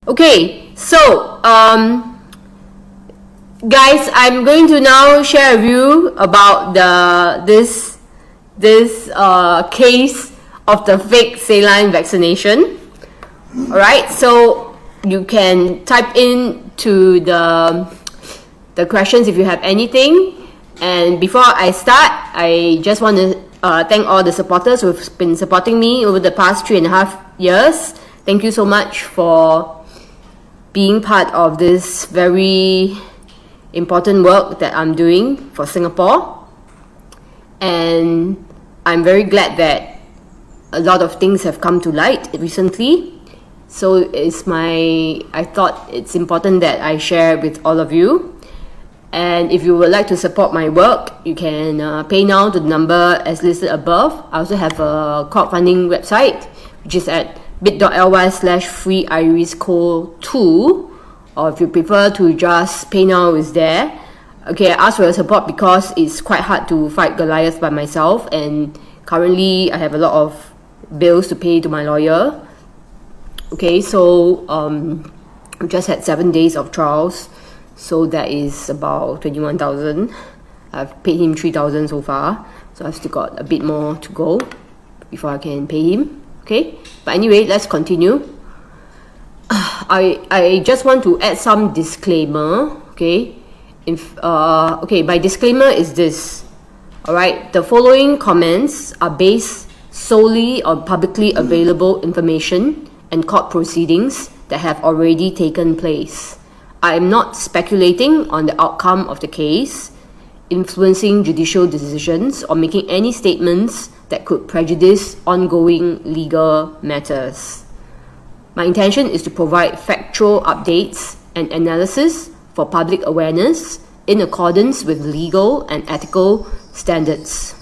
Okay, so guys, I'm going to now share with you about this case of the fake saline vaccination. All right, so you can type in to the questions if you have anything. And before I start, I just want to thank all the supporters who've been supporting me over the past 3.5 years. Thank you so much for being part of this very important work that I'm doing for Singapore. And I'm very glad that a lot of things have come to light recently. So I thought it's important that I share with all of you. And if you would like to support my work, you can pay now to the number as listed above. I also have a crowdfunding website, which is at bit.ly/freeirisco2, or if you prefer to just pay now, is there. Okay, I ask for your support because it's quite hard to fight Goliath by myself, and currently I have a lot of bills to pay to my lawyer. Okay, so we just had 7 days of trials, so that is about 21,000. I've paid him 3,000 so far, so I've still got a bit more to go before I can pay him. Okay, but anyway, let's continue. I just want to add some disclaimer. Okay, my disclaimer is this. Alright, the following comments are based solely on publicly available information and court proceedings that have already taken place. I am not speculating on the outcome of the case, influencing judicial decisions, or making any statements that could prejudice ongoing legal matters. My intention is to provide factual updates and analysis for public awareness in accordance with legal and ethical standards.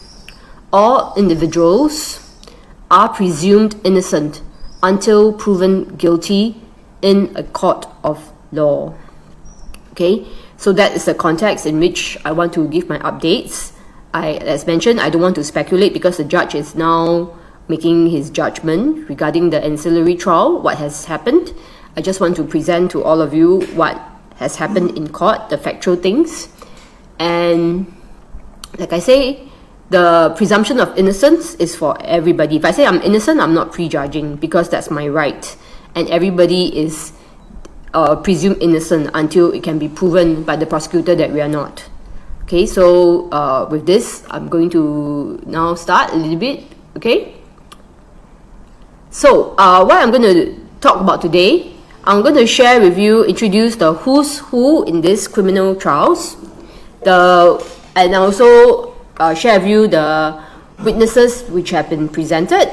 All individuals are presumed innocent until proven guilty in a court of law. Okay, so that is the context in which I want to give my updates. As mentioned, I don't want to speculate because the judge is now making his judgment regarding the ancillary trial, what has happened. I just want to present to all of you what has happened in court, the factual things. And like I say, the presumption of innocence is for everybody. If I say I'm innocent, I'm not prejudging because that's my right. And everybody is presumed innocent until it can be proven by the prosecutor that we are not. Okay, so with this, I'm going to now start a little bit. Okay, so what I'm going to talk about today, I'm going to share with you, introduce the who's who in these criminal trials, and also share with you the witnesses which have been presented.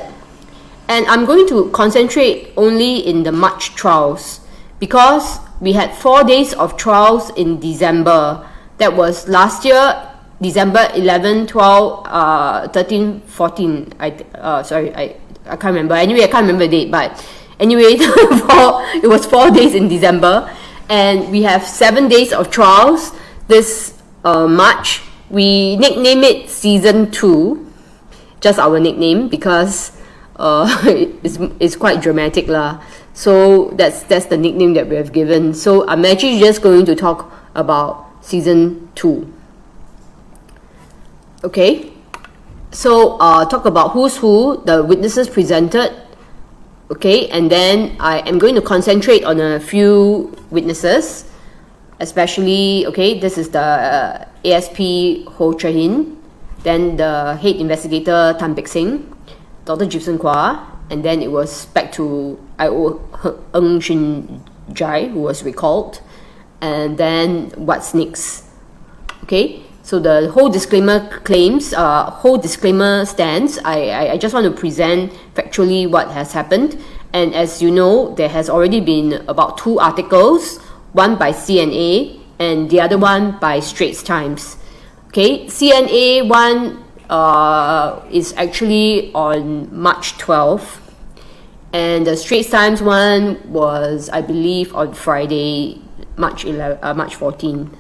And I'm going to concentrate only in the March trials because we had 4 days of trials in December. That was last year, December 11, 12, 13, 14. I can't remember. Anyway, I can't remember the date. But anyway, it was 4 days in December. And we have 7 days of trials this March. We nickname it Season 2. Just our nickname because it's quite dramatic lah. So that's the nickname that we have given. So I'm actually just going to talk about Season 2. Okay, so talk about who's who, the witnesses presented. Okay, and then I am going to concentrate on a few witnesses, especially, okay, this is the ASP Ho Chehin, then the head investigator Pit Seng, Dr Quah, and then it was back to Shiunn Jye, who was recalled, and then what's next. Okay, so the whole disclaimer stands. I just want to present factually what has happened. And as you know, there has already been about 2 articles, one by CNA and the other one by Straits Times. Okay, CNA one is actually on March 12th, and the Straits Times one was, I believe, on Friday, March 14th.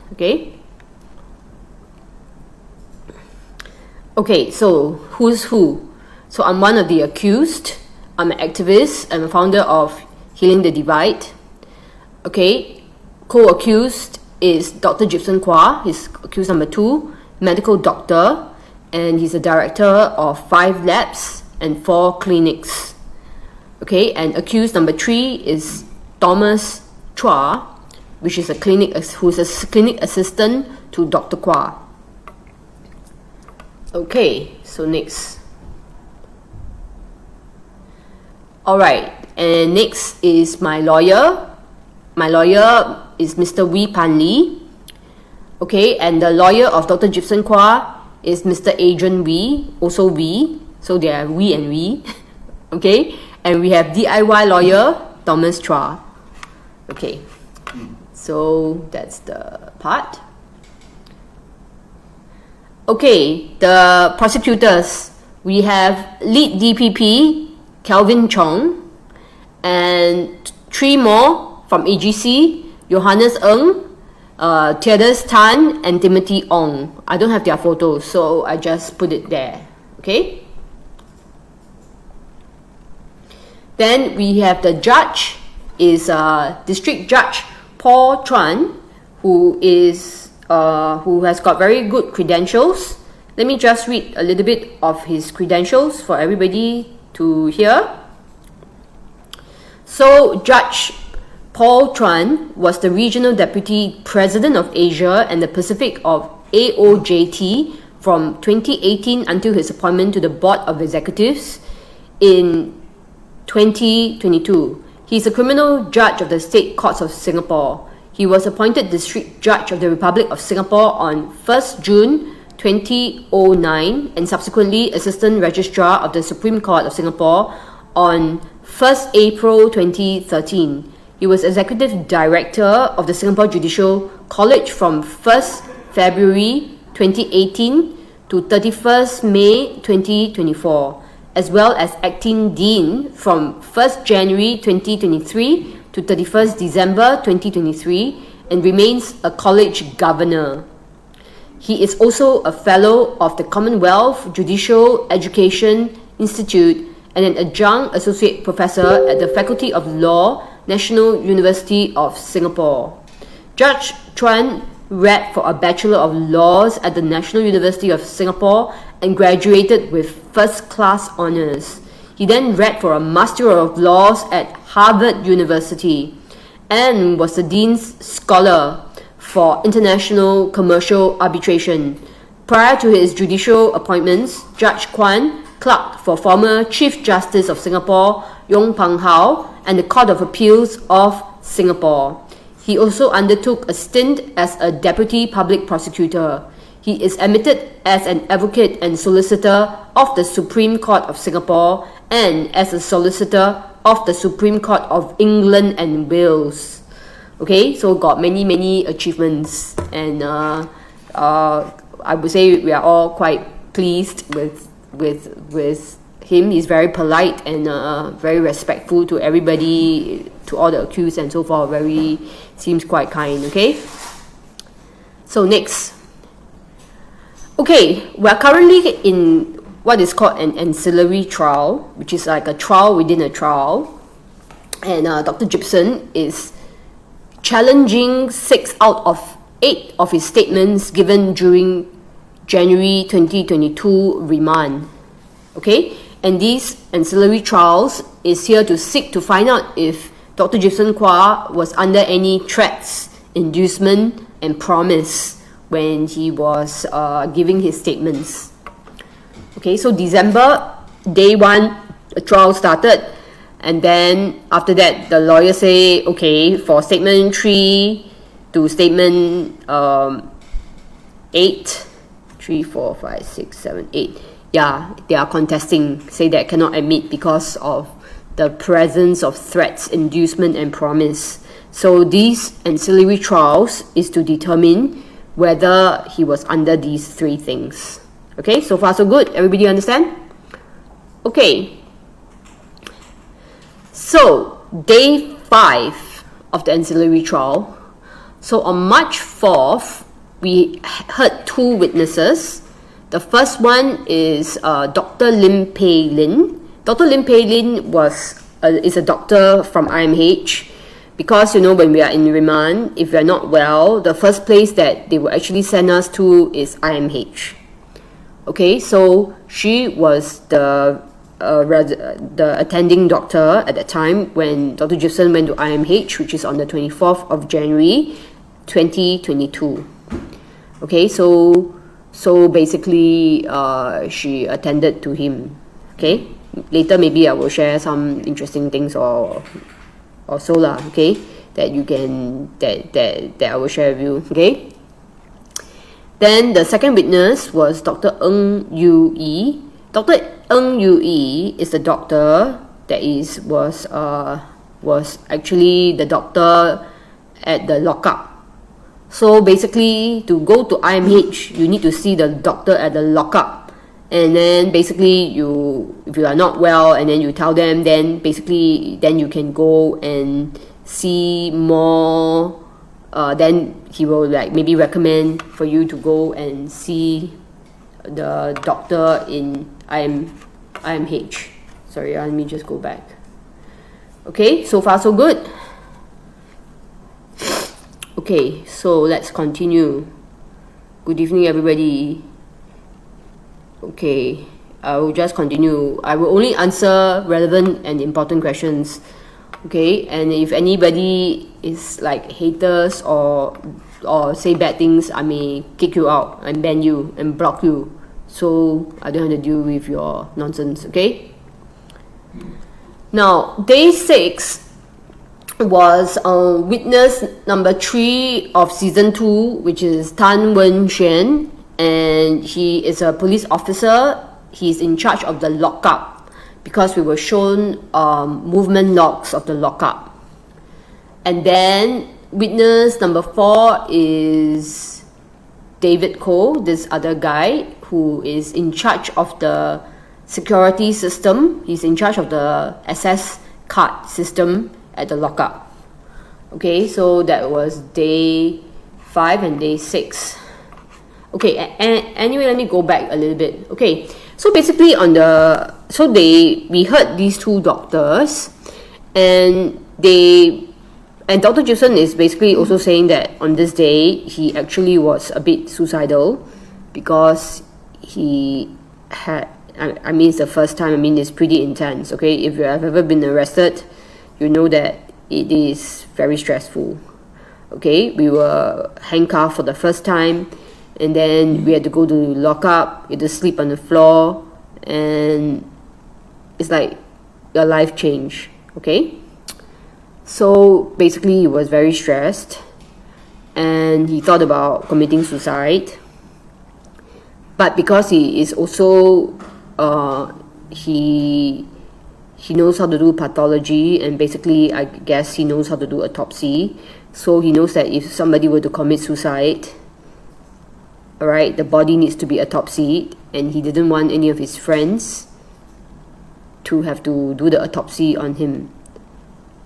Okay, so who's who? So I'm one of the accused. I'm an activist. I'm a founder of Healing the Divide. Okay, co-accused is Dr. Quah. He's accused number 2, medical doctor, and he's a director of 5 labs and 4 clinics. Okay, and accused number 3 is Thomas Chua, who's a clinic assistant to Dr. Quah. Okay, so next. Alright, and next is my lawyer. My lawyer is Mr. Wee Pan Lee. Okay, and the lawyer of Dr. Quah is Mr. Adrian Wee, also Wee. So they are Wee and Wee. Okay, and we have DIY lawyer Thomas Chua. Okay, so that's the part. Okay, the prosecutors. We have lead DPP Kelvin Chong and 3 more from AGC, Johannes Ng, Theodus Tan, and Timothy Ong. I don't have their photos, so I just put it there. Okay. Then we have the judge is District Judge Paul Chuan, who has got very good credentials. Let me just read a little bit of his credentials for everybody to hear. So Judge Paul Chuan was the Regional Deputy President of Asia and the Pacific of AOJT from 2018 until his appointment to the Board of Executives in 2022. He is a criminal judge of the State Courts of Singapore. He was appointed District Judge of the Republic of Singapore on 1st June 2009 and subsequently Assistant Registrar of the Supreme Court of Singapore on 1st April 2013. He was Executive Director of the Singapore Judicial College from 1st February 2018 to 31st May 2024, as well as Acting Dean from 1st January 2023 to 31st December 2023 and remains a college governor. He is also a Fellow of the Commonwealth Judicial Education Institute and an Adjunct Associate Professor at the Faculty of Law, National University of Singapore. Judge Chuan read for a Bachelor of Laws at the National University of Singapore and graduated with first-class honours. He then read for a Master of Laws at Harvard University and was the Dean's Scholar for International Commercial Arbitration. Prior to his judicial appointments, Judge Chuan clerked for former Chief Justice of Singapore, Yong Pang Hao, and the Court of Appeals of Singapore. He also undertook a stint as a Deputy Public Prosecutor. He is admitted as an advocate and solicitor of the Supreme Court of Singapore and as a solicitor of the Supreme Court of England and Wales. Okay, so got many achievements, and I would say we are all quite pleased with him. He's very polite and very respectful to everybody, to all the accused and so forth. Seems quite kind. Okay, so next. Okay, we are currently in what is called an ancillary trial, which is like a trial within a trial, and Dr. Gibson is challenging 6 out of 8 of his statements given during January 2022 remand. Okay, and these ancillary trials is here to seek to find out if Dr. Quah was under any threats, inducement, and promise when he was giving his statements. Okay, so December, day 1, the trial started, and then after that, the lawyer say, okay, for statement 3 to statement 8, 3, 4, 5, 6, 7, 8. Yeah, they are contesting, say that cannot admit because of the presence of threats, inducement, and promise. So these ancillary trials is to determine whether he was under these 3 things. Okay, so far so good. Everybody understand? Okay. So, day 5 of the ancillary trial. So on March 4th, we heard 2 witnesses. The first one is Dr. Lim Pei Lin. Dr. Lim Pei Lin is a doctor from IMH. because when we are in remand, if we are not well, the first place that they will actually send us to is IMH. Okay, so she was the attending doctor at that time when Dr. Gibson went to IMH, which is on the 24th of January 2022. Okay, so basically she attended to him. Okay, later maybe I will share some interesting things or so lah, okay, that you can that I will share with you. Okay, then the second witness was Dr. Ng Yu Yi. Dr. Ng Yu Yi is the doctor that was actually the doctor at the lockup. So basically, to go to IMH, you need to see the doctor at the lockup, and then basically if you are not well, and then you tell them, then you can go and see more. Then he will maybe recommend for you to go and see the doctor in IMH. Sorry, let me just go back. Okay, so far so good. Okay, so let's continue. Good evening, everybody. Okay, I will just continue. I will only answer relevant and important questions. Okay, and if anybody is haters or say bad things, I may kick you out and ban you and block you, so I don't have to deal with your nonsense. Okay, now day 6 was witness number 3 of season 2, which is Tan Wen Xuan, and he is a police officer. He's in charge of the lockup because we were shown movement logs of the lockup. And then witness number 4 is David Quah, this other guy who is in charge of the security system. He's in charge of the access card system at the lockup. Okay, so that was day 5 and day 6. Okay, anyway, let me go back a little bit. Okay, so basically we heard these 2 doctors, and Dr. Gibson is basically also saying that on this day he actually was a bit suicidal because he had, I mean, it's the first time. I mean, it's pretty intense. Okay, if you have ever been arrested, you know that it is very stressful. Okay, we were handcuffed for the first time, and then we had to go to lockup. We had to sleep on the floor, and it's like your life changed. Okay, so basically he was very stressed, and he thought about committing suicide. But because he is also he knows how to do pathology, and basically I guess he knows how to do autopsy, so he knows that if somebody were to commit suicide, alright, the body needs to be autopsied, and he didn't want any of his friends to have to do the autopsy on him.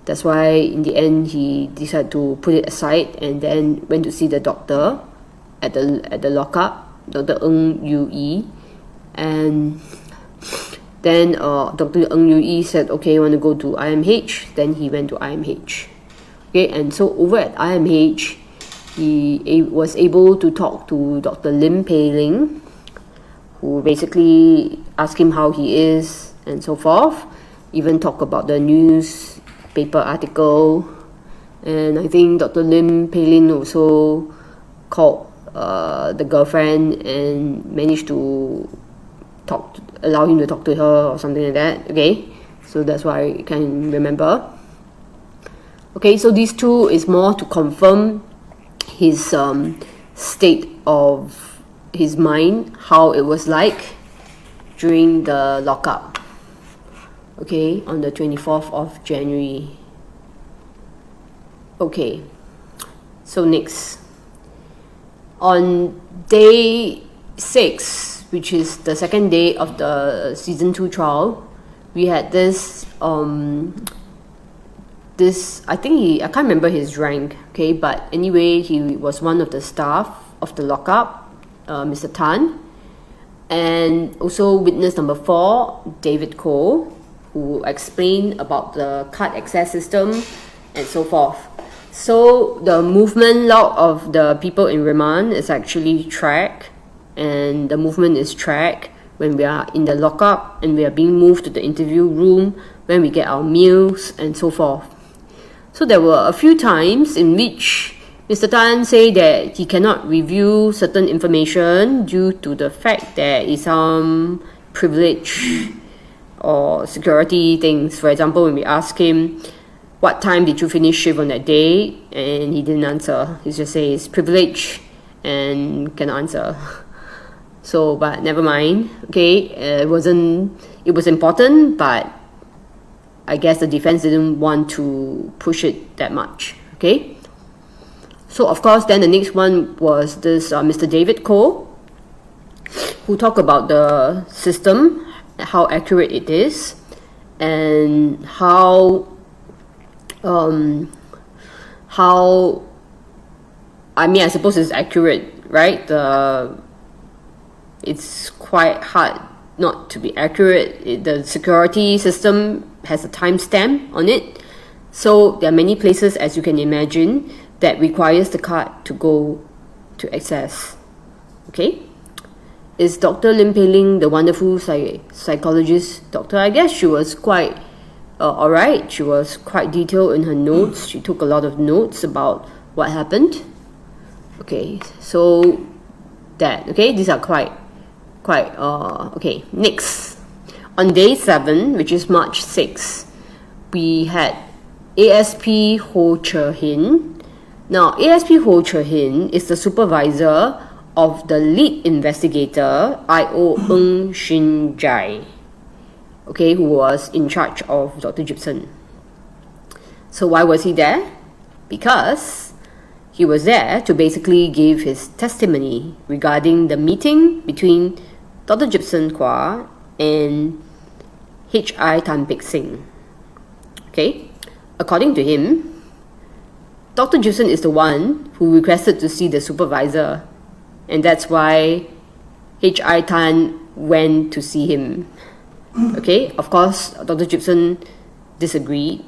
That's why in the end he decided to put it aside, and then went to see the doctor at the lockup, Dr. Ng Yu Yi, and then Dr. Ng Yu Yi said, okay, you want to go to IMH? Then he went to IMH. Okay, and so over at IMH, he was able to talk to Dr. Lim Pei Ling, who basically asked him how he is and so forth, even talk about the newspaper article. And I think Dr. Lim Pei Ling also called the girlfriend and managed to allow him to talk to her or something like that. Okay, so that's why I can remember. Okay, so these 2 is more to confirm his state of his mind, how it was like during the lockup. Okay, on the 24th of January. Okay, so next, on day 6, which is the second day of the season 2 trial, we had this I think I can't remember his rank, okay, but anyway, he was one of the staff of the lockup, Mr. Tan, and also witness number 4, David Quah, who explained about the card access system and so forth. So the movement log of the people in remand is actually tracked, and the movement is tracked when we are in the lockup and we are being moved to the interview room, when we get our meals and so forth. So there were a few times in which Mr. Tan said that he cannot review certain information due to the fact there is some privilege or security things. For example, when we ask him, what time did you finish shift on that day? And he didn't answer. He just says privilege and can answer. So, but never mind. Okay, it was important, but I guess the defense didn't want to push it that much. Okay. So of course, then the next one was this Mr. David Koh, who talked about the system, how accurate it is, and how I suppose it's accurate, right? It's quite hard not to be accurate. The security system has a timestamp on it, so there are many places, as you can imagine, that requires the card to go to access. Okay, is Dr. Lim Pei Ling the wonderful psychologist doctor? I guess she was quite alright. She was quite detailed in her notes. She took a lot of notes about what happened. Okay, so that, okay, these are quite okay. Next, on day 7, which is March 6, we had ASP Ho Che Hin. Now, ASP Ho Che Hin is the supervisor of the lead investigator, I.O. Shiunn Jye, okay, who was in charge of Dr. Gibson. So why was he there? Because he was there to basically give his testimony regarding the meeting between Dr. Shiunn Jye and H.I. Tan Pit Seng. Okay, according to him, Dr. Gibson is the one who requested to see the supervisor, and that's why H.I. Tan went to see him. Okay, of course, Dr. Gibson disagreed,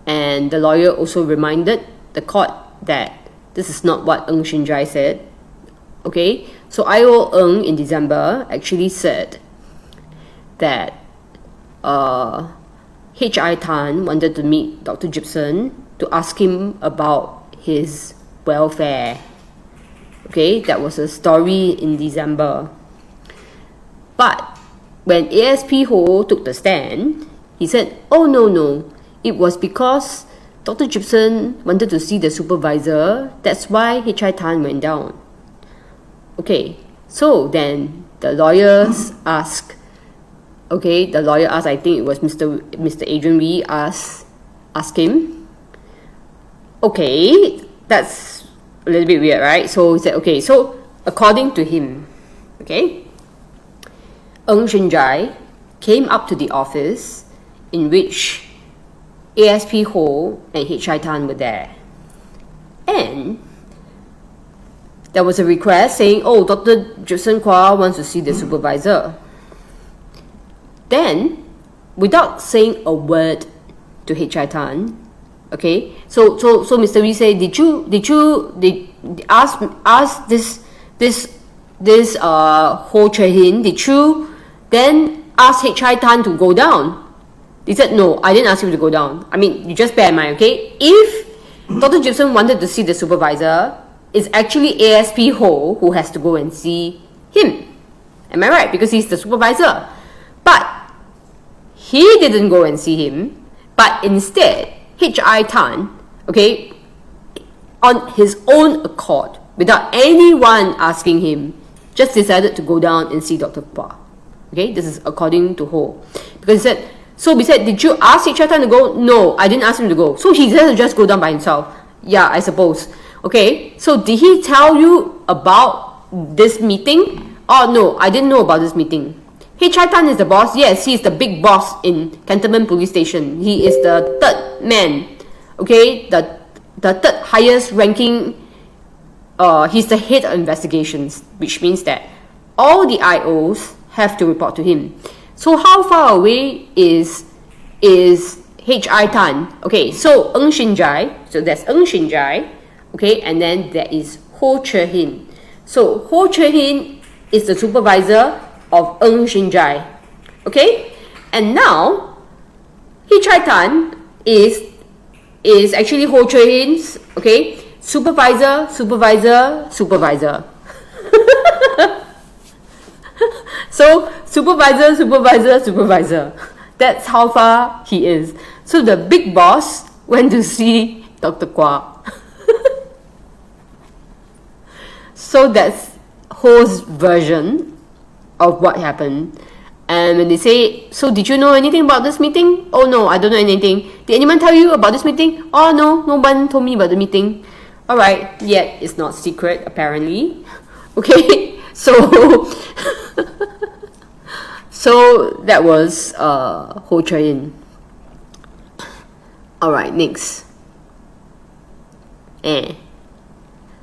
and the lawyer also reminded the court that this is not what Shiunn Jye said. Okay, so I.O. in December actually said that H.I. Tan wanted to meet Dr. Gibson to ask him about his welfare. Okay, that was a story in December. But when ASP Ho took the stand, he said, oh no, it was because Dr. Gibson wanted to see the supervisor, that's why H.I. Tan went down. Okay, so then the lawyers asked, I think it was Mr. Adrian Wee asked him, okay, that's a little bit weird, right? So he said, okay, so according to him, okay, Shiunn Jye came up to the office in which ASP Ho and H.I. Tan were there. And there was a request saying, oh, Dr. Quah wants to see the supervisor. Then, without saying a word to H.I. Tan, okay, so Mr. Wee said, did you ask this Ho Che Hin, did you then ask H.I. Tan to go down? He said, no, I didn't ask him to go down. I mean, you just bear in mind, okay? If Dr. Gibson wanted to see the supervisor, it's actually ASP Ho who has to go and see him. Am I right? Because he's the supervisor. But he didn't go and see him, but instead, H.I. Tan, okay, on his own accord, without anyone asking him, just decided to go down and see Dr. Quah. Okay, this is according to Ho. Because he said, so we said, did you ask H.I. Tan to go? No, I didn't ask him to go. So he decided to just go down by himself. Yeah, I suppose. Okay, so did he tell you about this meeting? Oh, no, I didn't know about this meeting. H.I. Tan is the boss. Yes, he is the big boss in Cantonment Police Station. He is the third man. Okay, the third highest ranking. He's the head of investigations, which means that all the IOs have to report to him. So how far away is H.I. Tan. Okay, so Shiunn Jye. So that's Shiunn Jye. Okay, and then there is Ho Che Hin. So Ho Che Hin is the supervisor of Shiunn Jye. Okay, and now H.I. Tan is actually Ho Che Hin's supervisor. So supervisor. That's how far he is. So the big boss went to see Dr. Quah. So that's Ho's version of what happened. And when they say, so did you know anything about this meeting? Oh no, I don't know anything. Did anyone tell you about this meeting? Oh no, no one told me about the meeting. Alright, yet it's not secret apparently. Okay, so so that was Ho Che Hin. Alright, next.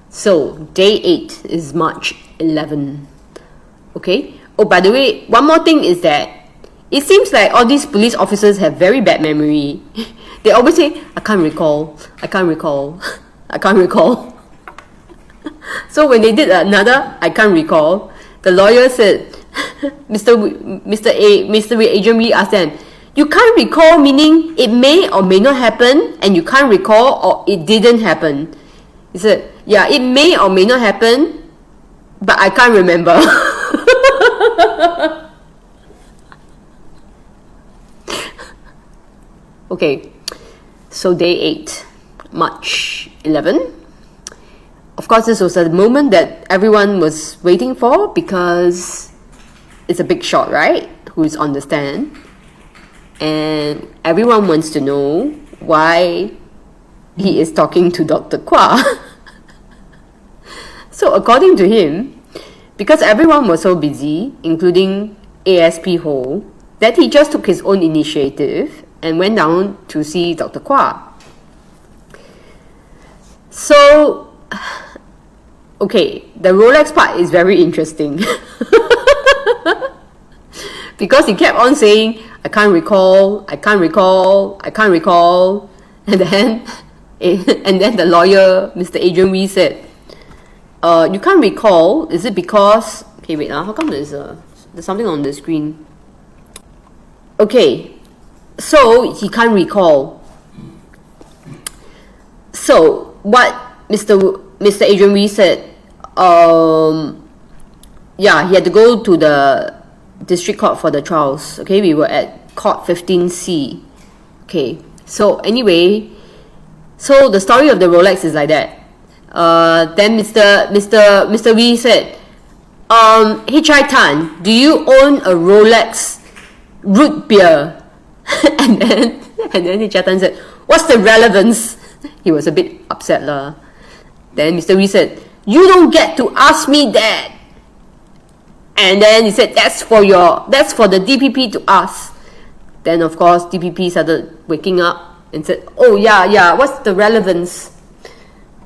So day 8 is March 11. Okay. Oh, by the way, one more thing is that it seems like all these police officers have very bad memory. They always say, I can't recall. So when they did another I can't recall, the lawyer said, Mr. Agent Lee asked them, you can't recall meaning it may or may not happen, and you can't recall or it didn't happen. He said, yeah, it may or may not happen, but I can't remember. Okay, so day 8, March 11. Of course, this was a moment that everyone was waiting for because it's a big shot, right? Who's on the stand. And everyone wants to know why he is talking to Dr. Quah. So according to him, because everyone was so busy, including ASP Ho, that he just took his own initiative and went down to see Dr. Quah. So, okay, the Rolex part is very interesting. Because he kept on saying, I can't recall, and then the lawyer, Mr. Adrian Wee, said, you can't recall, is it because, okay wait, how come there's something on the screen? Okay, so he can't recall. So what Mr. Adrian Wee said, yeah, he had to go to the district court for the trials. Okay, we were at court 15C. Okay, so anyway, so the story of the Rolex is like that. Then Mr. Wee said, H.I. Tan, do you own a Rolex root beer? and then H.I. Tan said, what's the relevance? He was a bit upset lah. Then Mr. Wee said, you don't get to ask me that. And then he said, that's for the DPP to ask. Then of course DPP started waking up and said, oh yeah, what's the relevance?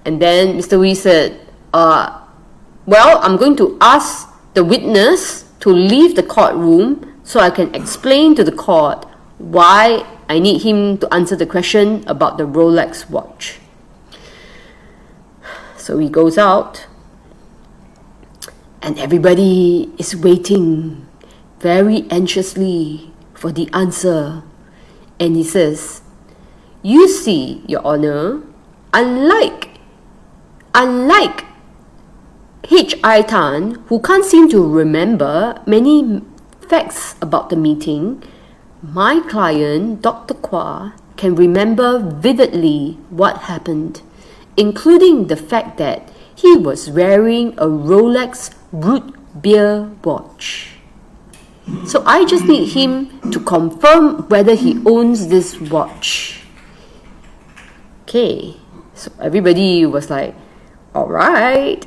And then Mr. Wee said, well, I'm going to ask the witness to leave the courtroom so I can explain to the court why I need him to answer the question about the Rolex watch. So he goes out, and everybody is waiting very anxiously for the answer. And he says, you see, Your Honor, unlike H.I. Tan, who can't seem to remember many facts about the meeting, my client, Dr. Quah, can remember vividly what happened, including the fact that he was wearing a Rolex root beer watch. So I just need him to confirm whether he owns this watch. Okay, so everybody was like, alright.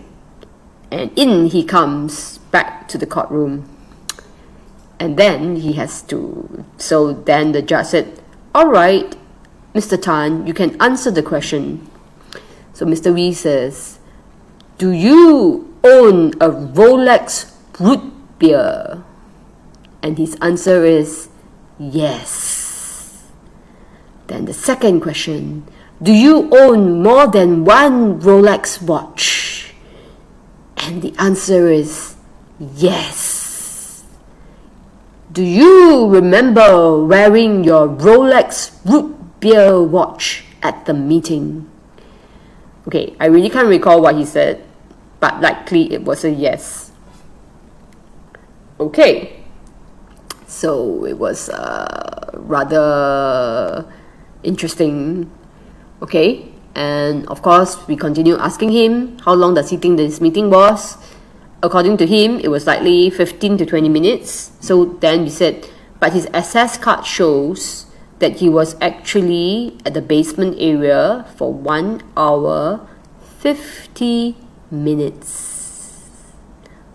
And in he comes back to the courtroom. And then he has to, so then the judge said, alright, Mr. Tan, you can answer the question. So Mr. Wee says, do you own a Rolex root beer? And his answer is, yes. Then the second question, do you own more than one Rolex watch? And the answer is yes. Do you remember wearing your Rolex root beer watch at the meeting? Okay, I really can't recall what he said, but likely it was a yes. Okay, so it was rather interesting. Okay, and of course we continue asking him how long does he think this meeting was. According to him, it was likely 15 to 20 minutes. So then we said, but his access card shows that he was actually at the basement area for 1 hour 50 minutes.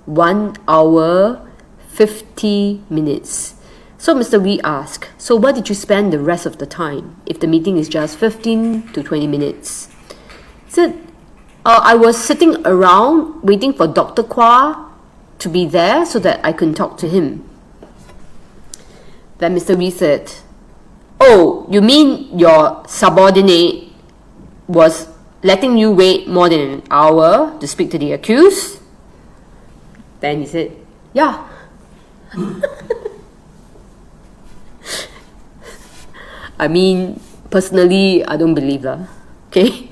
1 hour 50 minutes. So Mr. Wee asked, so where did you spend the rest of the time if the meeting is just 15 to 20 minutes? He said, I was sitting around waiting for Dr. Quah to be there so that I could talk to him. Then Mr. Wee said, oh, you mean your subordinate was letting you wait more than an hour to speak to the accused? Then he said, yeah. I mean, personally, I don't believe that. Okay?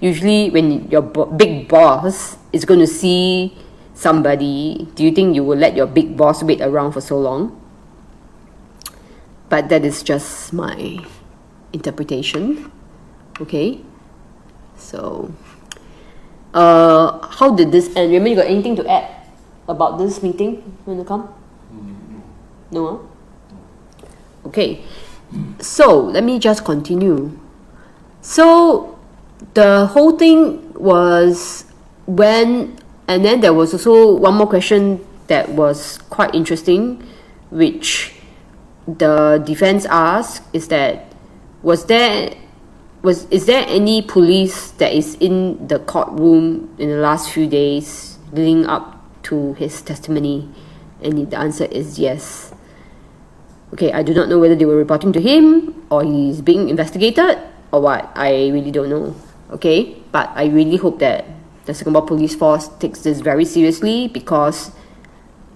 Usually, when your big boss is going to see somebody, do you think you will let your big boss wait around for so long? But that is just my interpretation. Okay? So, how did this end? Remember, you got anything to add about this meeting when you come? No? Huh? Okay. So, let me just continue. So, the whole thing was when, and then there was also one more question that was quite interesting, which the defense asked, is that is there any police that is in the courtroom in the last few days leading up to his testimony? And the answer is yes. Okay, I do not know whether they were reporting to him or he's being investigated or what. I really don't know. Okay, but I really hope that the Singapore Police Force takes this very seriously, because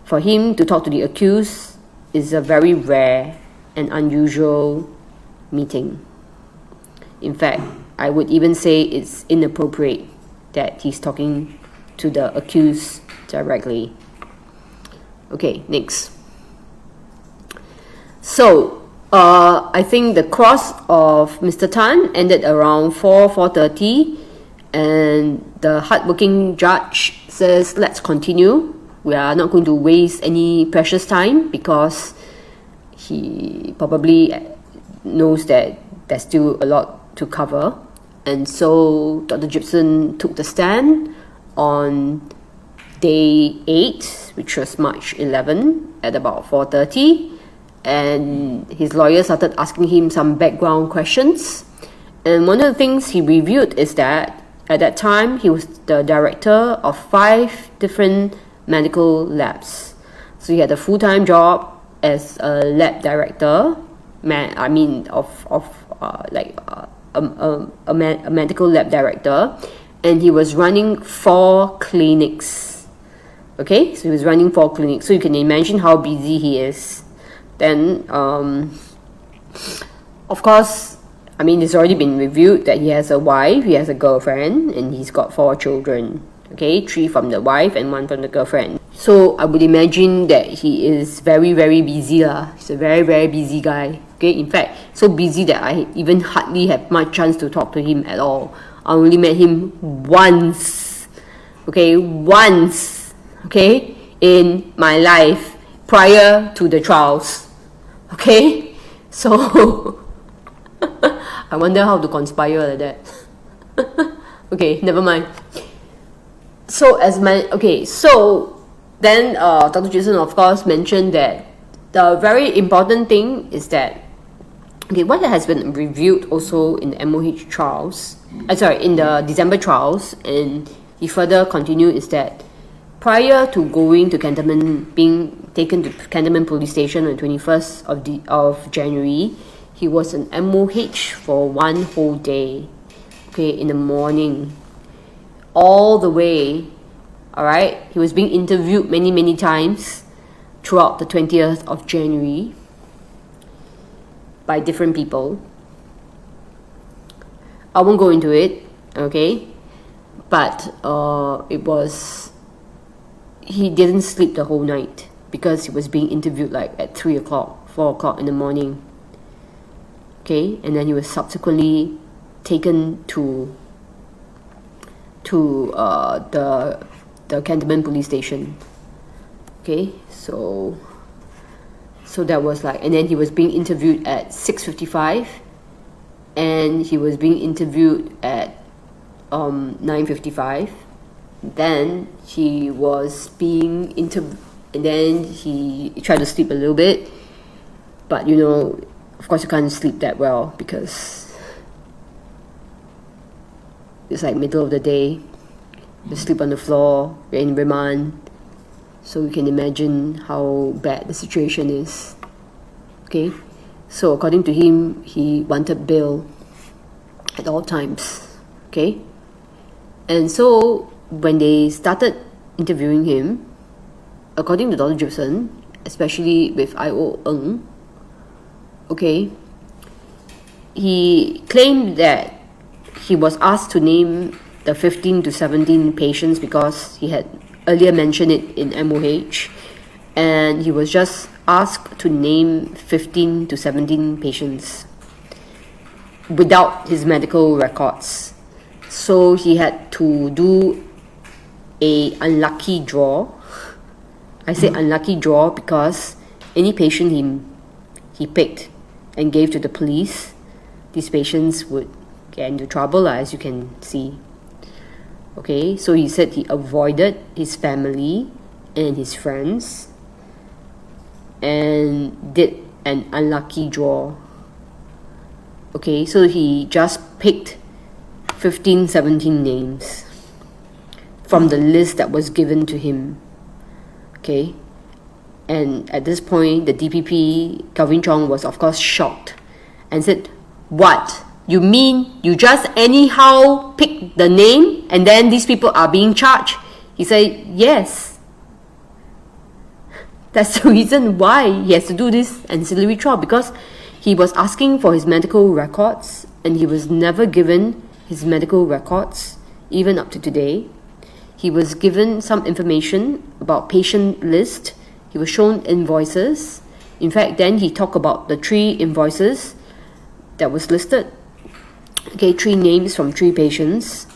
for him to talk to the accused is a very rare and unusual meeting. In fact, I would even say it's inappropriate that he's talking to the accused directly. Okay, next. So, I think the cross of Mr. Tan ended around 4:30, and the hardworking judge says, let's continue. We are not going to waste any precious time, because he probably knows that there's still a lot to cover. And so Dr. Gibson took the stand on day 8, which was March 11, at about 4:30. And his lawyer started asking him some background questions. And one of the things he revealed is that at that time, he was the director of 5 different medical labs. So he had a full-time job as a lab director, a medical lab director, and he was running 4 clinics. Okay, so he was running 4 clinics. So you can imagine how busy he is. Then, of course, I mean, it's already been revealed that he has a wife, he has a girlfriend, and he's got 4 children. Okay, 3 from the wife and 1 from the girlfriend. So I would imagine that he is very, very busy lah. He's a very, very busy guy. Okay, in fact, so busy that I even hardly have much chance to talk to him at all. I only met him once. Okay, once. Okay, in my life prior to the trials. Okay, so I wonder how to conspire like that. Okay, never mind. So then Dr. Jason of course mentioned that the very important thing is that, okay, what has been revealed also in the MOH trials, in the December trials, and he further continued, is that prior to going to Cantonment, being taken to Cantonment Police Station on the 21st of January, he was in MOH for 1 whole day, okay, in the morning, all the way, all right? He was being interviewed many times throughout the 20th of January by different people. I won't go into it, okay? But he didn't sleep the whole night because he was being interviewed like at 3 o'clock, 4 o'clock in the morning. Okay, and then he was subsequently taken to the Cantonment police station. Okay, so that was like, and then he was being interviewed at 6:55, and he was being interviewed at 9:55. Then he was being and then he tried to sleep a little bit, but of course you can't sleep that well because it's like middle of the day. You sleep on the floor, you're in remand, so you can imagine how bad the situation is. Okay, so according to him, he wanted bail at all times. Okay, and so when they started interviewing him, according to Dr. Gibson, especially with I.O. Ng, okay, he claimed that he was asked to name the 15 to 17 patients because he had earlier mentioned it in MOH, and he was just asked to name 15 to 17 patients without his medical records. So he had to do a unlucky draw. I say unlucky draw because any patient he picked and gave to the police, these patients would get into trouble, as you can see. Okay, so he said he avoided his family and his friends and did an unlucky draw. Okay, so he just picked 15, 17 names from the list that was given to him. Okay, and at this point, the DPP, Calvin Chong, was of course shocked and said, "What? You mean you just anyhow pick the name and then these people are being charged?" He said, "Yes. That's the reason why he has to do this ancillary trial, because he was asking for his medical records and he was never given his medical records, even up to today. He was given some information about patient list. He was shown invoices. In fact, then he talked about the 3 invoices that was listed. Okay, 3 names from 3 patients.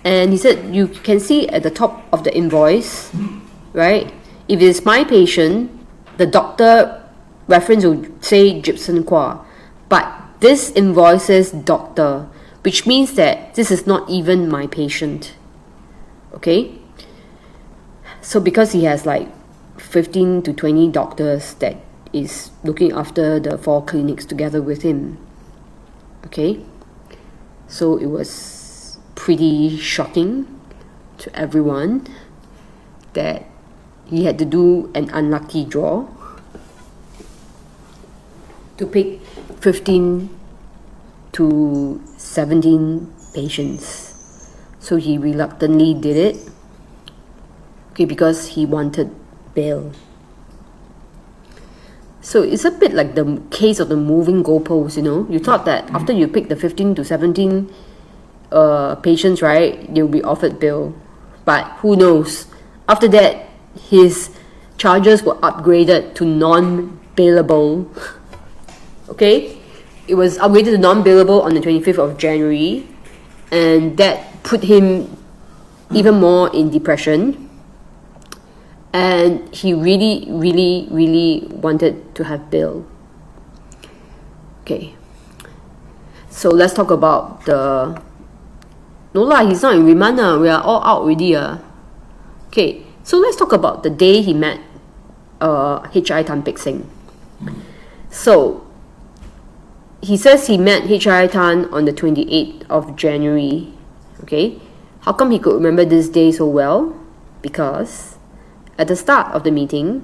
And he said, you can see at the top of the invoice, right? If it is my patient, the doctor reference will say Dr Quah. But this invoice says doctor, which means that this is not even my patient. Okay? So because he has like 15 to 20 doctors that is looking after the 4 clinics together with him. Okay? So it was pretty shocking to everyone that he had to do an unlucky draw to pick 15 to 17 patients. So he reluctantly did it, okay, because he wanted bail. So it's a bit like the case of the moving goalposts, You thought that after you pick the 15 to 17 patients, right, you'll be offered bail. But who knows? After that, his charges were upgraded to non-bailable. Okay? It was upgraded to non-bailable on the 25th of January, and that put him even more in depression. And he really wanted to have bail. Okay. So let's talk about the... No lah, he's not in remand. We are all out already. Okay, so let's talk about the day he met H.I. Tan Pit Seng. So, he says he met H.I. Tan on the 28th of January. Okay, how come he could remember this day so well? Because at the start of the meeting,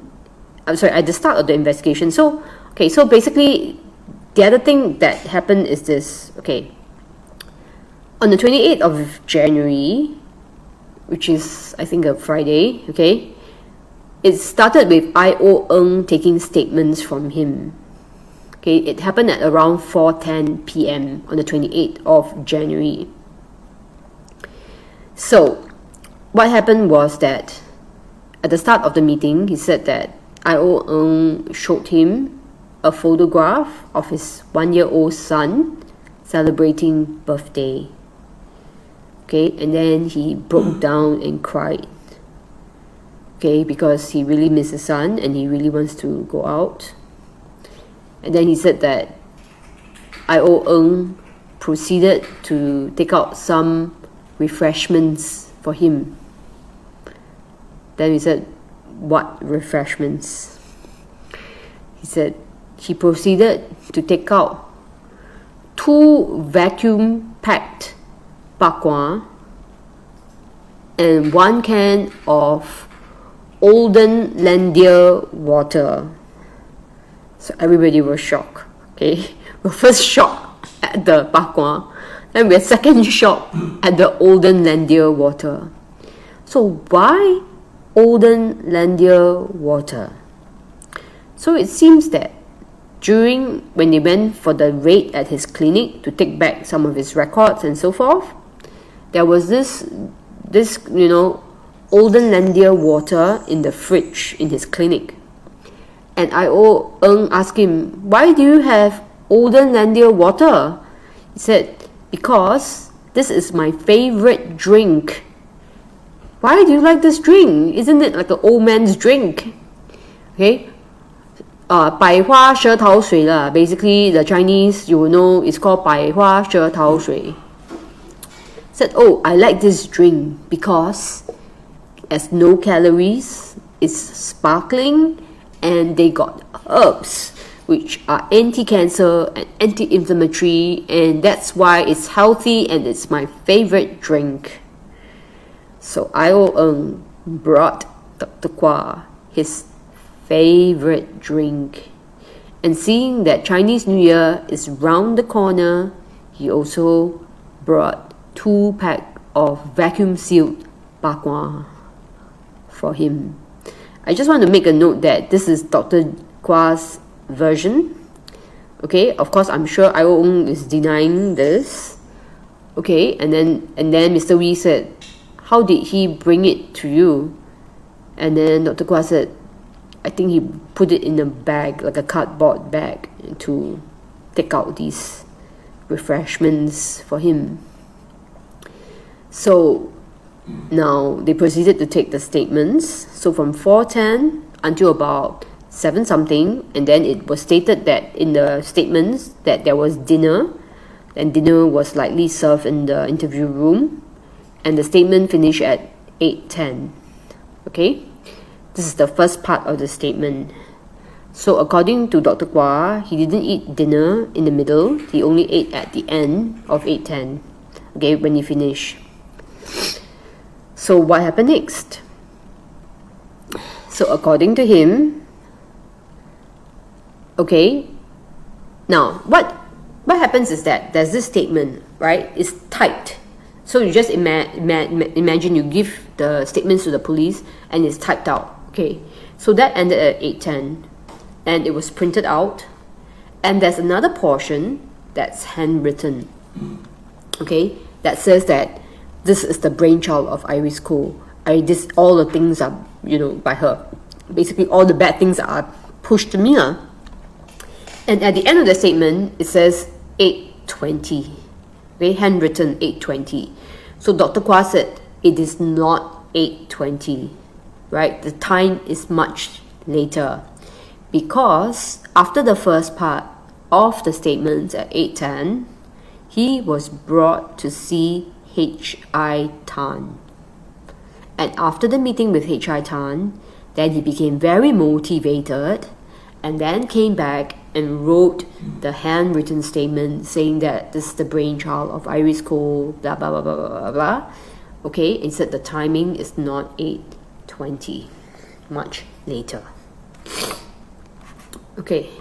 at the start of the investigation, so basically the other thing that happened is this. Okay, on the 28th of January, which is I think a Friday, okay, it started with I.O. Ng taking statements from him. Okay, it happened at around 4:10 p.m. on the 28th of January. So, what happened was that at the start of the meeting, he said that I.O. Ng showed him a photograph of his 1-year-old son celebrating birthday. Okay, and then he broke down and cried. Okay, because he really misses his son and he really wants to go out. And then he said that I.O. Ng proceeded to take out some refreshments for him. Then he said, what refreshments? He said he proceeded to take out 2 vacuum-packed Dr Quah and 1 can of Olden Landier water. So everybody was shocked. Okay, we're first shocked at the Dr Quah, then we're second shocked at the Olden Landier water. So why Olden Landier water? So it seems that when they went for the raid at his clinic to take back some of his records and so forth, there was this Olden Landier water in the fridge in his clinic. And I.O. Ng asked him, why do you have Olden Landier water? He said, because this is my favorite drink. Why do you like this drink? Isn't it like an old man's drink? Okay, 百花蛇桃水 lah. Basically, the Chinese, you will know, it's called 百花蛇桃水. Said, oh, I like this drink because it's no calories, it's sparkling, and they got herbs which are anti-cancer and anti-inflammatory, and that's why it's healthy and it's my favorite drink. So I.O. Ng brought Dr. Quah his favorite drink, and seeing that Chinese New Year is round the corner, he also brought 2 packs of vacuum-sealed Dr. Quah for him. I just want to make a note that this is Dr. Quah's version. Okay, of course, I'm sure I.O. Ng is denying this. Okay, and then Mr. Wee said, how did he bring it to you? And then Dr. Quah said, I think he put it in a bag, like a cardboard bag, to take out these refreshments for him. So now they proceeded to take the statements. So from 4:10 until about 7 something, and then it was stated that in the statements that there was dinner, and dinner was likely served in the interview room, and the statement finished at 8:10. Okay, this is the first part of the statement. So according to Dr. Quah, he didn't eat dinner in the middle, he only ate at the end of 8:10. Okay, when he finished. So what happened next? So according to him, okay, now what happens is that there's this statement, right? It's typed. So you just imagine you give the statements to the police and it's typed out. Okay, so that ended at 8:10 and it was printed out, and there's another portion that's handwritten, okay, that says that this is the brainchild of Iris Koh. All the things are, by her. Basically, all the bad things are pushed to me. And at the end of the statement, it says 8:20. Okay, handwritten 8:20. So Dr. Quah said it is not 8:20, right? The time is much later, because after the first part of the statements at 8:10, he was brought to see H.I. Tan. And after the meeting with H.I. Tan, then he became very motivated and then came back and wrote the handwritten statement saying that this is the brainchild of Iris Koh, blah, blah, blah, blah, blah, blah. Okay, and said the timing is not 8:20, much later. Okay,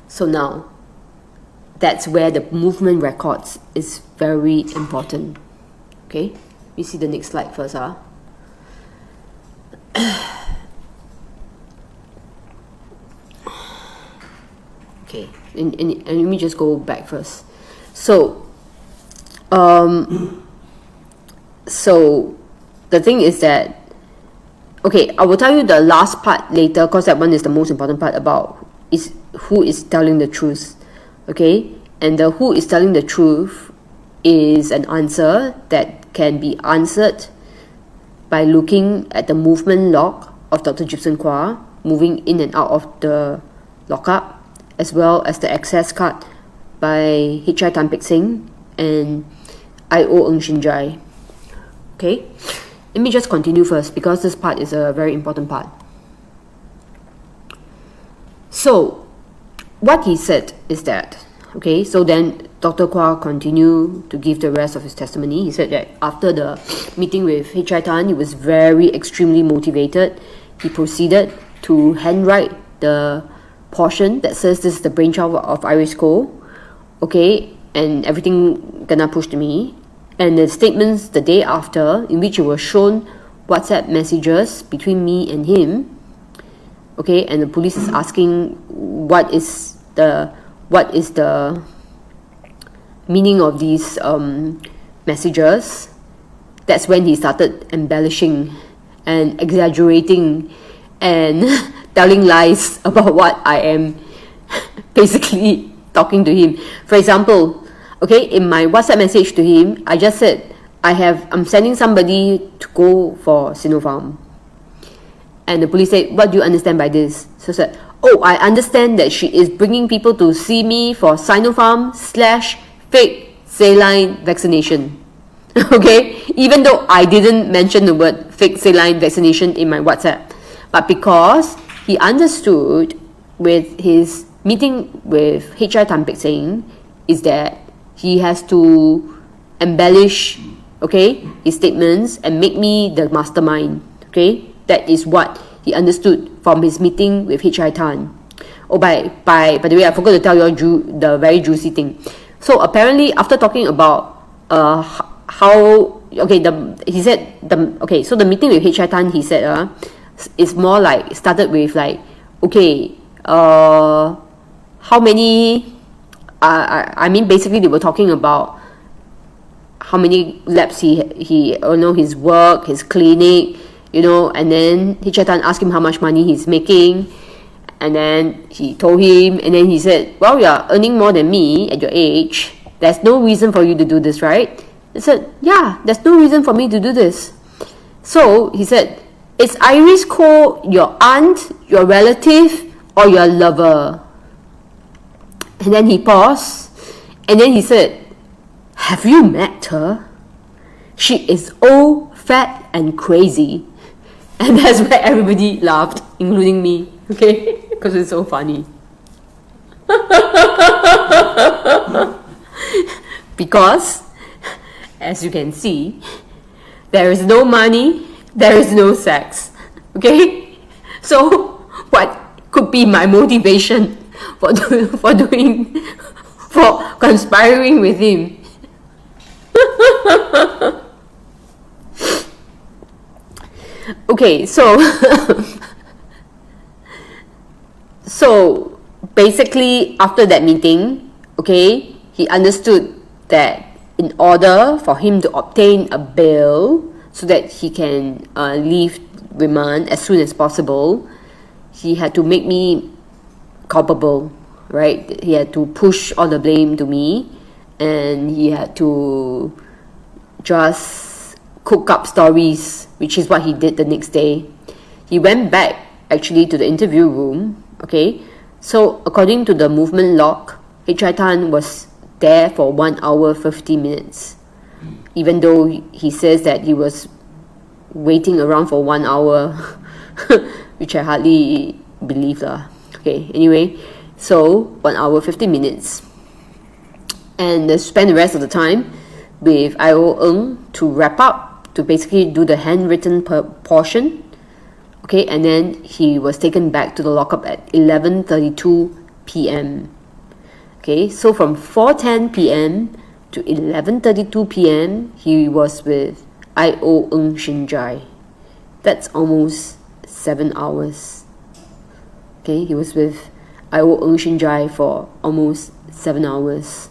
so now, that's where the movement records is very important. Okay, we see the next slide first. Okay, and let me just go back first. So, so the thing is that, okay, I will tell you the last part later, because that one is the most important part about is who is telling the truth. Okay, and the who is telling the truth is an answer that can be answered by looking at the movement log of Dr. Quah moving in and out of the lockup, as well as the access card by H.I. Tan Pit Seng and I.O. Shiunn Jye. Okay, let me just continue first because this part is a very important part. So, what he said is that, okay, so then Dr. Quah continued to give the rest of his testimony. He said that after the meeting with H.I. Tan, he was extremely motivated. He proceeded to handwrite the portion that says this is the brainchild of Iris Koh, okay, and everything gonna push to me. And the statements the day after, in which it was shown WhatsApp messages between me and him, okay, and the police is asking what is the meaning of these messages. That's when he started embellishing and exaggerating and telling lies about what I am basically talking to him. For example, okay, in my WhatsApp message to him, I just said I'm sending somebody to go for Sinopharm. And the police said, what do you understand by this? So I said, oh, I understand that she is bringing people to see me for Sinopharm/fake saline vaccination. Okay, even though I didn't mention the word fake saline vaccination in my WhatsApp, but because he understood with his meeting with H.I. Tan Pit Seng is that he has to embellish, okay, his statements and make me the mastermind. Okay, that is what he understood from his meeting with H.I. Tan. Oh, by the way, I forgot to tell you all the very juicy thing. So apparently, after talking about how, okay, he said so the meeting with H.I. Tan, he said it's more like started with like, okay, how many I mean basically they were talking about how many labs he his work, his clinic, and then H.I. Tan asked him how much money he's making, and then he told him, and then he said, well, you're earning more than me at your age, there's no reason for you to do this, right? He said, yeah, there's no reason for me to do this. So he said, is Iris Koh your aunt, your relative, or your lover? And then he paused, and then he said, have you met her? She is old, fat, and crazy. And that's where everybody laughed, including me, okay? Because it's so funny. Because, as you can see, there is no money, there is no sex, okay? So, what could be my motivation for conspiring with him? Okay, so so basically after that meeting, okay, he understood that in order for him to obtain a bail so that he can leave remand as soon as possible, he had to make me culpable, right? He had to push all the blame to me, and he had to just cook up stories, which is what he did the next day. He went back actually to the interview room, okay? So according to the movement log, H.I. Tan was there for 1 hour 50 minutes, even though he says that he was waiting around for 1 hour, which I hardly believe lah. Okay, anyway, so 1 hour 50 minutes, and spend the rest of the time with I.O. to wrap up, to basically do the handwritten portion, okay, and then he was taken back to the lockup at 11:32 p.m. Okay, so from 4:10 p.m. to 11:32 p.m. he was with I.O. Shiunn Jye. That's almost 7 hours. Okay, he was with I.O. Shiunn Jye for almost 7 hours.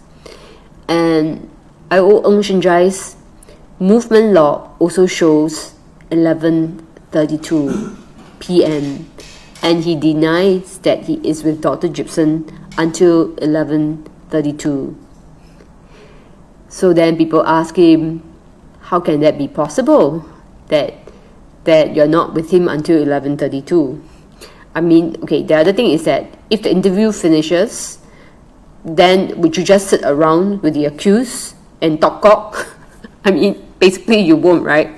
And I.O. Shiunn Jye's movement log also shows 11:32 p.m. and he denies that he is with Dr. Gibson until 11:32. So then people ask him, how can that be possible that you're not with him until 11:32? I mean, okay, the other thing is that if the interview finishes, then would you just sit around with the accused and talk cock? I mean, basically you won't, right?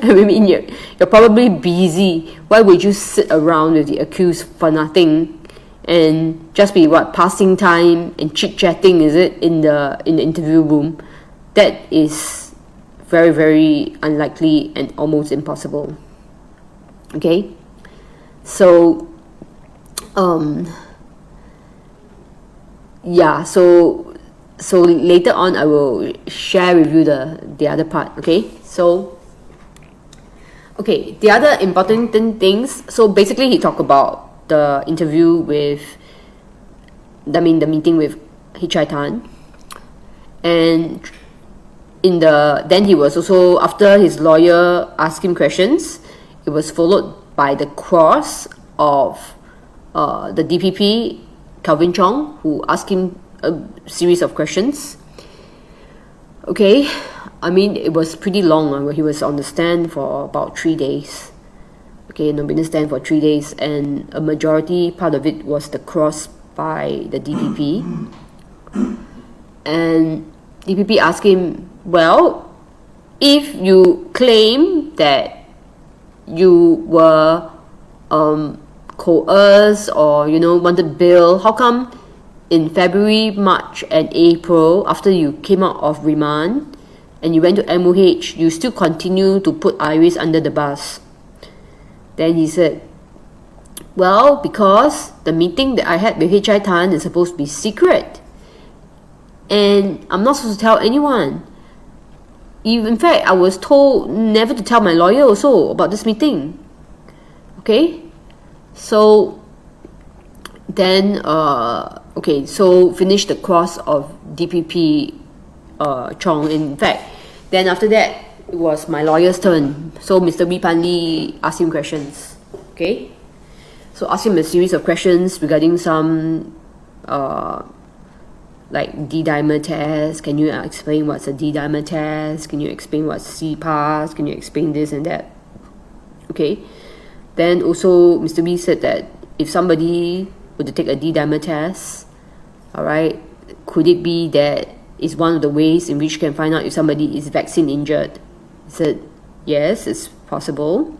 I mean, you're probably busy. Why would you sit around with the accused for nothing and just be passing time and chit-chatting, is it, in the interview room? That is very, very unlikely and almost impossible. Okay? So yeah, so later on I will share with you the other part. Okay, so the other important things. So basically he talked about the interview with, the meeting with H.I. Tan, and then he was also, after his lawyer asked him questions, it was followed by the cross of the DPP, Calvin Chong, who asked him a series of questions. Okay, I mean, it was pretty long. Where he was on the stand for about 3 days. Okay, on the witness stand for 3 days, and a majority part of it was the cross by the DPP. And DPP asked him, well, if you claim that you were coerced or wanted bail, how come in February, March and April, after you came out of remand and you went to MOH, you still continue to put Iris under the bus? Then he said, well, because the meeting that I had with H.I. Tan is supposed to be secret and I'm not supposed to tell anyone. In fact, I was told never to tell my lawyer also about this meeting. Okay, so then so finish the cross of DPP Chong. In fact, then after that it was my lawyer's turn. So Mr. Wee Pan Lee asked him questions. Okay, so asked him a series of questions regarding some like D-dimer test. Can you explain what's a D-dimer test? Can you explain what's CPAS? Can you explain this and that? Okay. Then also Mr. B said that if somebody were to take a D-dimer test, alright, could it be that it's one of the ways in which you can find out if somebody is vaccine injured? He said, yes, it's possible.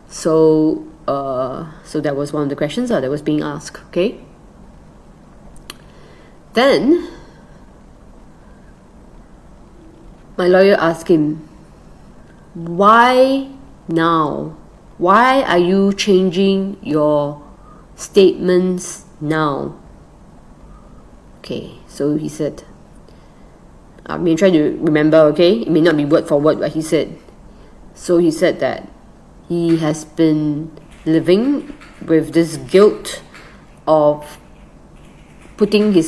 So that was one of the questions that was being asked. Okay. Then my lawyer asked him, why now? Why are you changing your statements now? Okay, so he said, I'm trying to remember, okay? It may not be word for word what he said. So he said that he has been living with this guilt of putting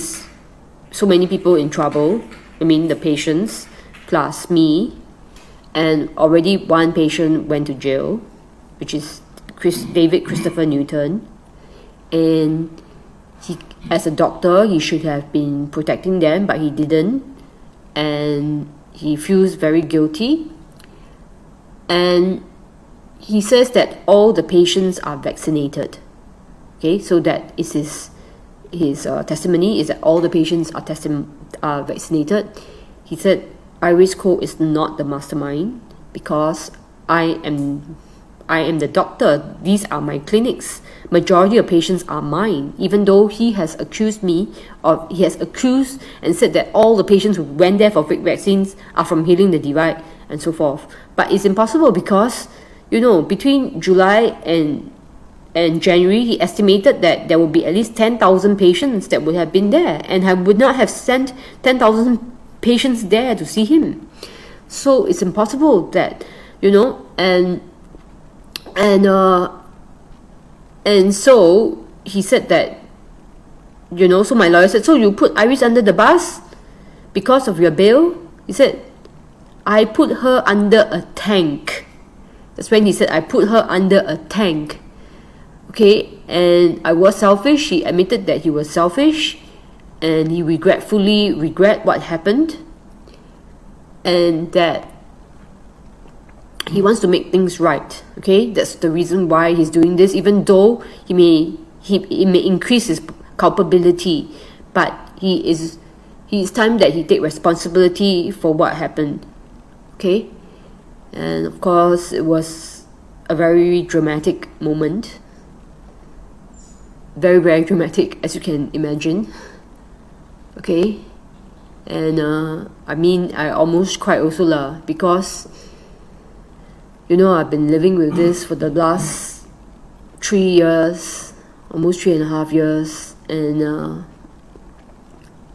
so many people in trouble. I mean, the patients plus me, and already one patient went to jail, which is David Christopher Newton, and he, as a doctor, he should have been protecting them, but he didn't, and he feels very guilty. And he says that all the patients are vaccinated. Okay, so that is his testimony, is that all the patients are vaccinated. He said Iris Koh is not the mastermind because I am the doctor. These are my clinics. Majority of patients are mine. Even though he has accused me, or he has accused and said that all the patients who went there for fake vaccines are from Healing the Divide and so forth. But it's impossible because between July and in January, he estimated that there would be at least 10,000 patients that would have been there, and would not have sent 10,000 patients there to see him. So it's impossible that, and so he said that, so my lawyer said, so you put Iris under the bus because of your bail? He said, I put her under a tank. That's when he said, I put her under a tank. Okay, and I was selfish. He admitted that he was selfish, and he regretfully regret what happened, and that he wants to make things right. Okay, that's the reason why he's doing this, even though it may increase his culpability, but it's time that he take responsibility for what happened. Okay, and of course it was a very dramatic moment, very, very dramatic, as you can imagine. Okay, and I almost cried also lah, because I've been living with this for the last 3 years, almost 3.5 years,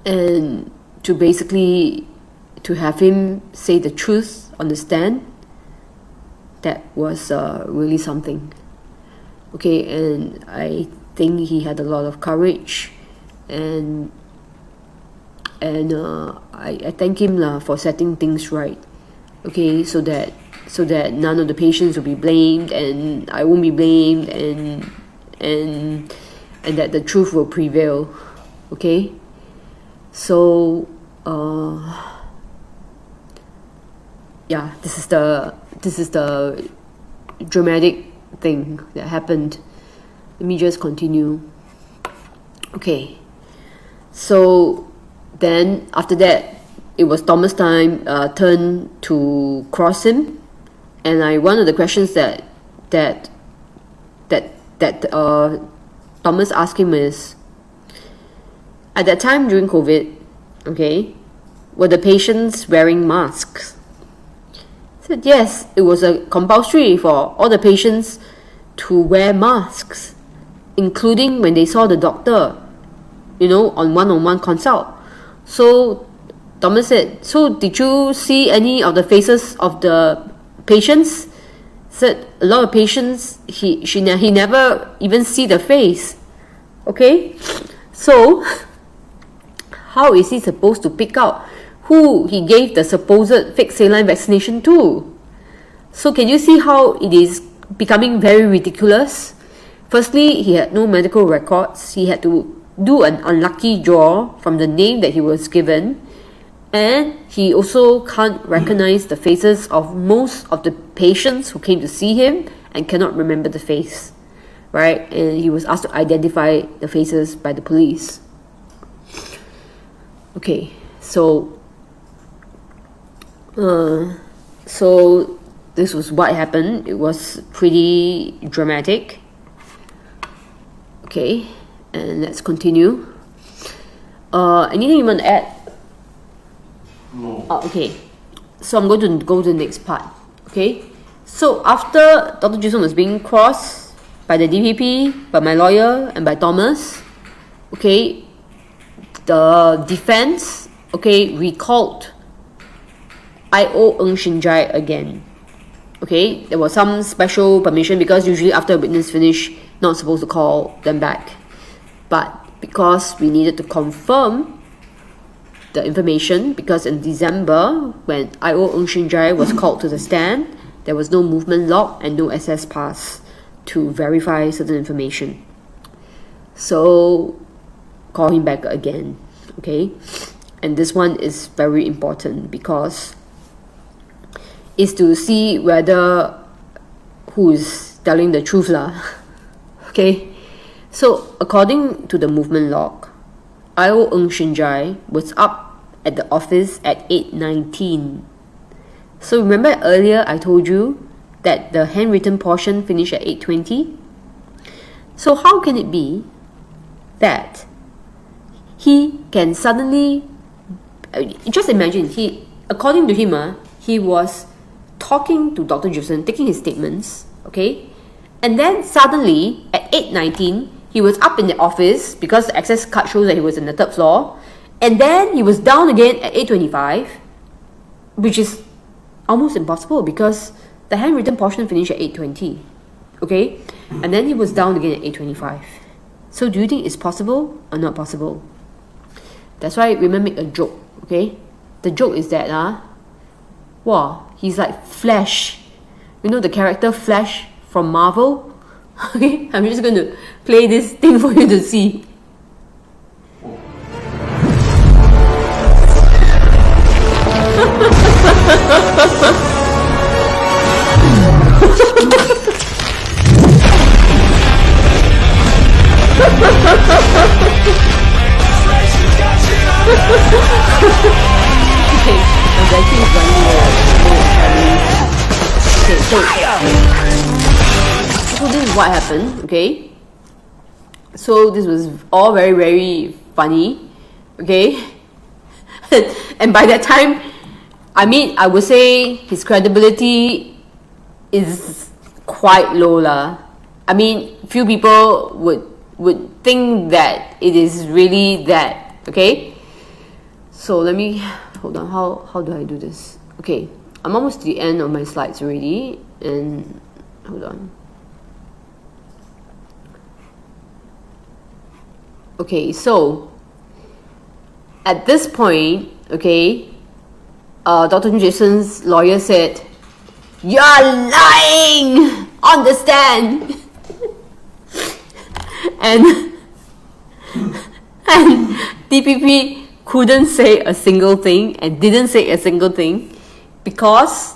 and to basically to have him say the truth on the stand, that was really something. Okay, and I think he had a lot of courage, and I thank him for setting things right. Okay, so that none of the patients will be blamed, and I won't be blamed, and that the truth will prevail. Okay, so yeah, this is the dramatic thing that happened. Let me just continue. Okay, so then after that, it was Thomas' turn to cross him, and one of the questions that Thomas asked him is, at that time during COVID, okay, were the patients wearing masks? He said yes, it was compulsory for all the patients to wear masks, including when they saw the doctor, on one-on-one consult. So Thomas said, so did you see any of the faces of the patients? Said a lot of patients, he never even see the face. Okay, so how is he supposed to pick out who he gave the supposed fake saline vaccination to? So can you see how it is becoming very ridiculous? Firstly, he had no medical records. He had to do an unlucky draw from the name that he was given, and he also can't recognize the faces of most of the patients who came to see him and cannot remember the face, right? And he was asked to identify the faces by the police. Okay, so this was what happened. It was pretty dramatic. Okay, and let's continue. Anything you want to add? No. Okay, so I'm going to go to the next part. Okay, so after Dr. Jason was being crossed by the DPP, by my lawyer, and by Thomas, okay, the defense, okay, recalled I.O. Shiunn Jye again. Okay, there was some special permission, because usually after a witness finish, not supposed to call them back. But because we needed to confirm the information, because in December, when I.O. Shiunn Jye was called to the stand, there was no movement log and no SS pass to verify certain information. So call him back again. Okay, and this one is very important, because it's to see whether who is telling the truth lah. Okay, so according to the movement log, I.O. Shiunn Jye was up at the office at 8:19. So remember earlier I told you that the handwritten portion finished at 8:20? So how can it be that he can suddenly, just imagine, according to him, he was talking to Dr. Jason, taking his statements, okay, and then suddenly at 8:19, he was up in the office because the access card shows that he was in the 3rd floor. And then he was down again at 8:25, which is almost impossible because the handwritten portion finished at 8:20. Okay? And then he was down again at 8:25. So do you think it's possible or not possible? That's why women make a joke, okay? The joke is that, wow, he's like Flash. You know the character Flash from Marvel? Okay, I'm just going to play this thing for you to see. Okay, the vacuum is running low. Okay, so this is what happened, okay? So this was all very, very funny, okay? And by that time, I mean, I would say his credibility is quite low lah. I mean, few people would think that it is really that, okay? So let me, hold on, how do I do this? Okay, I'm almost to the end of my slides already, and hold on. Okay, so at this point, okay, Dr. Jason's lawyer said, "You're lying on the stand." and DPP couldn't say a single thing and didn't say a single thing because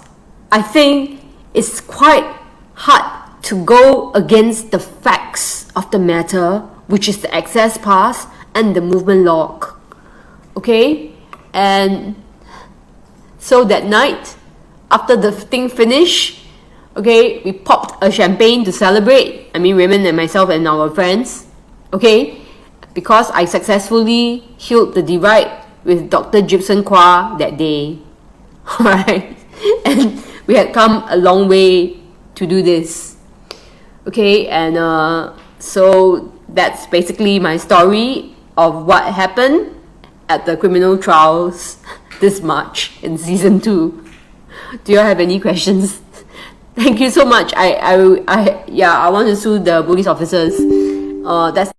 I think it's quite hard to go against the facts of the matter, which is the access pass and the movement log. Okay? And so that night, after the thing finished, okay, we popped a champagne to celebrate. I mean, Raymond and myself and our friends. Okay? Because I successfully healed the divide with Dr. Quah that day. Alright? And we had come a long way to do this. Okay? And so that's basically my story of what happened at the criminal trials this March in season 2. Do you have any questions? Thank you so much. I want to sue the police officers. That's